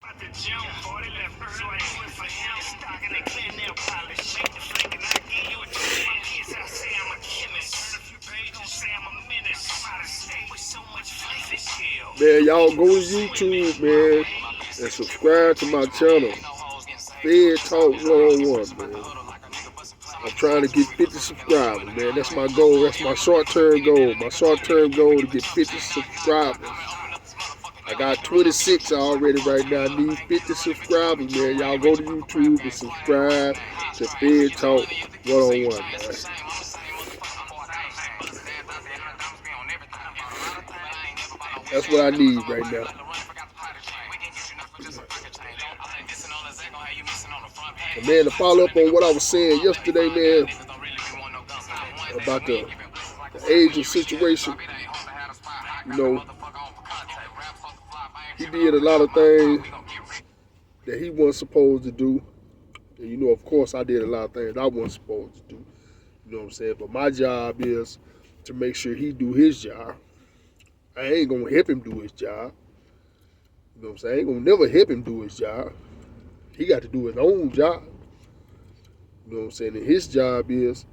Man, y'all go to YouTube, man, and subscribe to my channel, Fed Talk 101, man. I'm trying to get 50 subscribers, man. That's my goal. That's my short-term goal. My short-term goal to get 50 subscribers. I got 26 already right now. I need 50 subscribers, man. Y'all go to YouTube and subscribe to Fed Talk 101, man. That's what I need right now. And man, to follow up on what I was saying yesterday, man, about the age of situation, you know, he did a lot of things that he wasn't supposed to do. And, you know, of course, I did a lot of things I wasn't supposed to do. You know what I'm saying? But my job is to make sure he do his job. I ain't gonna help him do his job. You know what I'm saying? I ain't gonna never help him do his job. He got to do his own job. You know what I'm saying? And his job is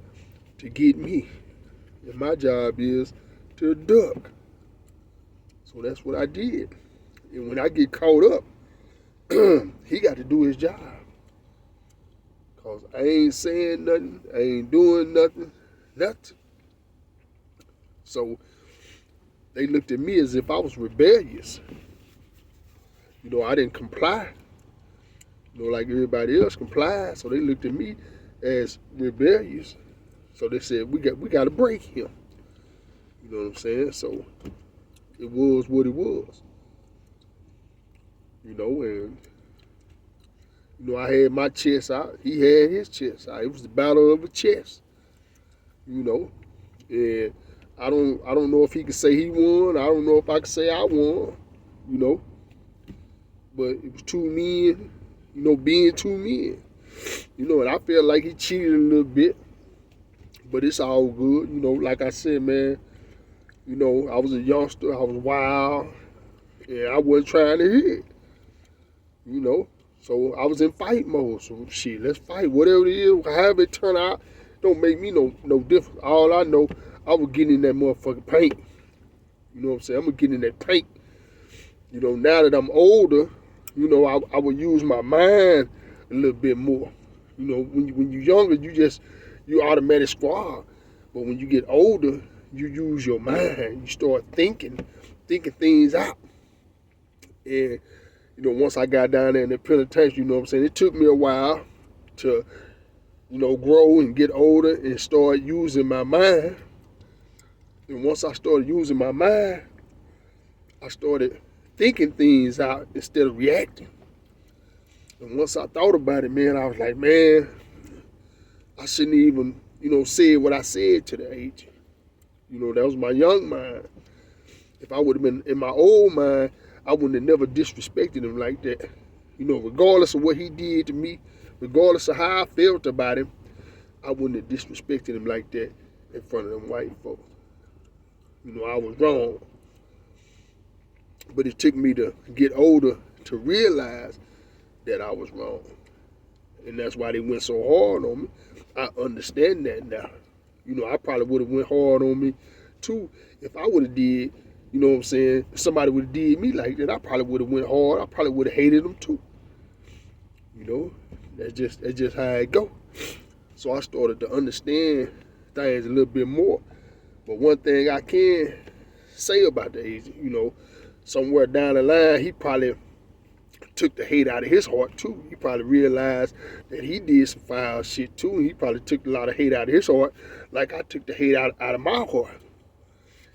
to get me. And my job is to duck. So that's what I did. And when I get caught up, he got to do his job. Because I ain't saying nothing. I ain't doing nothing. Nothing. So they looked at me as if I was rebellious. You know, I didn't comply. You know, like everybody else complied. So they looked at me as rebellious. So they said, we got to break him. You know what I'm saying? So it was what it was. You know, and you know, I had my chest out. He had his chest out. It was the battle of the chest. You know, and I don't know if he could say he won. I don't know if I could say I won. You know, but it was two men. You know, being two men. You know, and I felt like he cheated a little bit, but it's all good. You know, like I said, man. You know, I was a youngster. I was wild, and I wasn't trying to hit. You know. So I was in fight mode. So shit, let's fight. Whatever it is, however it turn out, don't make me no difference. All I know, I was getting in that motherfucking paint. You know what I'm saying? I'm gonna get in that paint. You know, now that I'm older, you know, I would use my mind a little bit more. You know, when you're younger, you automatic squad. But when you get older, you use your mind. You start thinking things out. And you know, once I got down there in the penitentiary, you know what I'm saying? It took me a while to, you know, grow and get older and start using my mind. And once I started using my mind, I started thinking things out instead of reacting. And once I thought about it, man, I was like, man, I shouldn't even, you know, say what I said to the agent. You know, that was my young mind. If I would have been in my old mind, I wouldn't have never disrespected him like that. You know, regardless of what he did to me, regardless of how I felt about him, I wouldn't have disrespected him like that in front of them white folks. You know, I was wrong. But it took me to get older to realize that I was wrong. And that's why they went so hard on me. I understand that now. You know, I probably would have went hard on me too if I would have did. You know what I'm saying? If somebody would have did me like that, I probably would have went hard. I probably would have hated them too. You know, that's just how it go. So I started to understand things a little bit more. But one thing I can say about the agent, you know, somewhere down the line, he probably took the hate out of his heart too. He probably realized that he did some foul shit too. And he probably took a lot of hate out of his heart, like I took the hate out of my heart.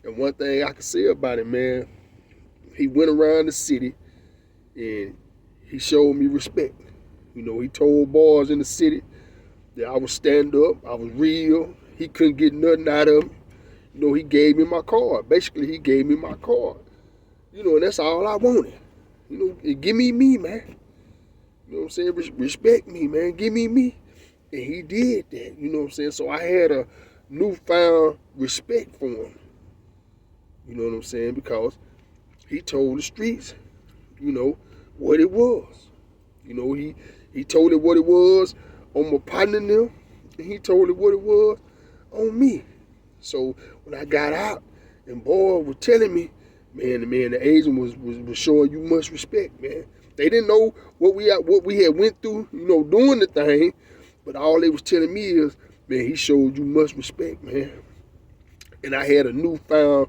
And one thing I can say about him, man, he went around the city and he showed me respect. You know, he told boys in the city that I would stand up, I was real. He couldn't get nothing out of me. You know, he gave me my card. Basically, he gave me my card. You know, and that's all I wanted. You know, give me me, man. You know what I'm saying? Respect me, man. Give me me. And he did that. You know what I'm saying? So I had a newfound respect for him. You know what I'm saying? Because he told the streets, you know, what it was. You know, he told it what it was on my partner and them, and he told it what it was on me. So when I got out, and boy was telling me, man, the agent was showing you much respect, man. They didn't know what we had went through, you know, doing the thing, but all they was telling me is, man, he showed you much respect, man. And I had a newfound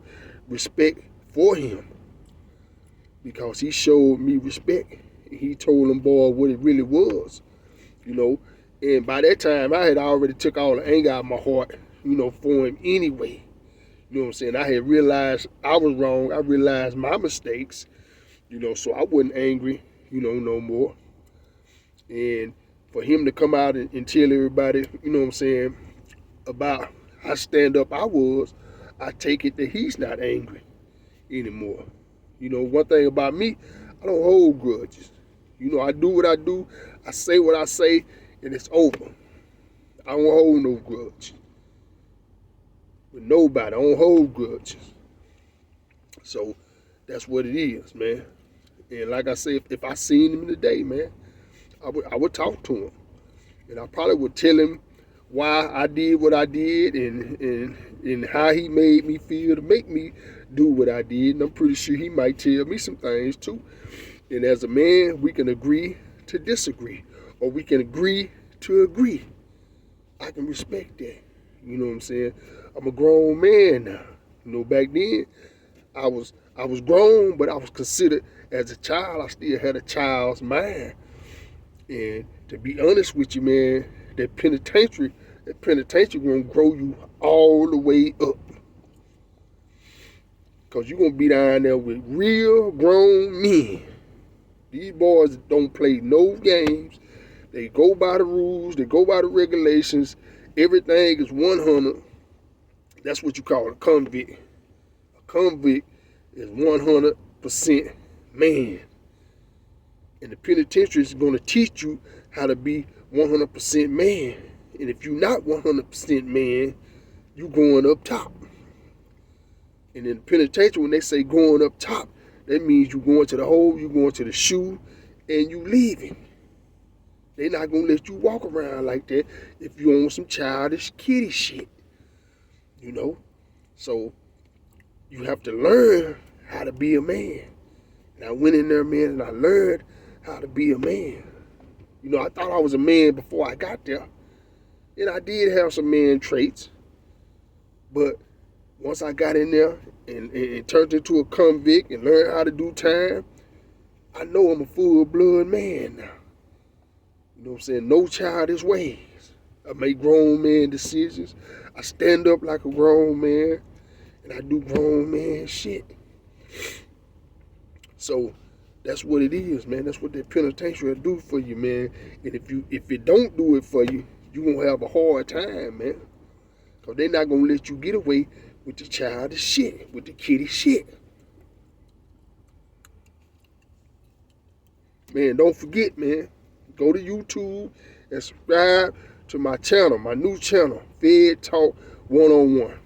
respect for him because he showed me respect. He told them boy what it really was, you know. And by that time, I had already took all the anger out of my heart, you know, for him anyway. You know what I'm saying? I had realized I was wrong. I realized my mistakes, you know, so I wasn't angry, you know, no more. And for him to come out and tell everybody, you know what I'm saying, about how stand up I take it that he's not angry anymore. You know, one thing about me, I don't hold grudges. You know, I do what I do, I say what I say, and it's over. I don't hold no grudge with nobody. I don't hold grudges. So that's what it is, man. And like I say, if I seen him today, man, I would talk to him. And I probably would tell him why I did what I did and how he made me feel to make me do what I did. And I'm pretty sure he might tell me some things too. And as a man, we can agree to disagree, or we can agree to agree. I can respect that. You know what I'm saying? I'm a grown man now. You know, back then, I was grown, but I was considered as a child. I still had a child's mind. And to be honest with you, man, that penitentiary gonna grow you all the way up. Cause you're gonna be down there with real grown men. These boys don't play no games. They go by the rules, they go by the regulations. Everything is 100. That's what you call a convict. A convict is 100% man. And the penitentiary is going to teach you how to be 100% man. And if you're not 100% man, you're going up top. And in the penitentiary, when they say going up top, that means you're going to the hole, you're going to the shoe, and you leaving. They're not going to let you walk around like that if you on some childish kitty shit. You know? So you have to learn how to be a man. And I went in there, man, and I learned how to be a man. You know, I thought I was a man before I got there. And I did have some man traits. But once I got in there and turned into a convict and learned how to do time, I know I'm a full-blood man now. You know what I'm saying? No childish ways. I make grown man decisions. I stand up like a grown man. And I do grown man shit. So that's what it is, man. That's what that penitentiary will do for you, man. And if it don't do it for you, you're going to have a hard time, man. Because they're not going to let you get away with the childish shit, with the kitty shit. Man, don't forget, man. Go to YouTube and subscribe to my channel, my new channel, Fed Talk 101.